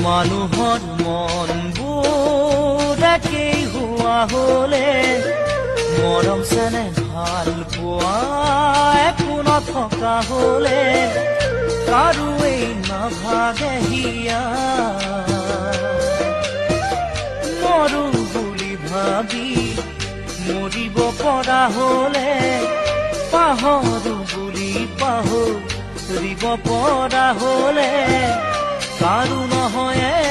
মানুহৰ মনবোৰ একেই হোৱা হলে মৰম চেনেহ ভাল পোৱা একো নথকা হলে কাৰোৱেই নাভাগে হিয়া মৰো বুলি ভাবি মৰিব পৰা হলে পাহৰো বুলি পাহৰিব পৰা হলে কাৰো নহয়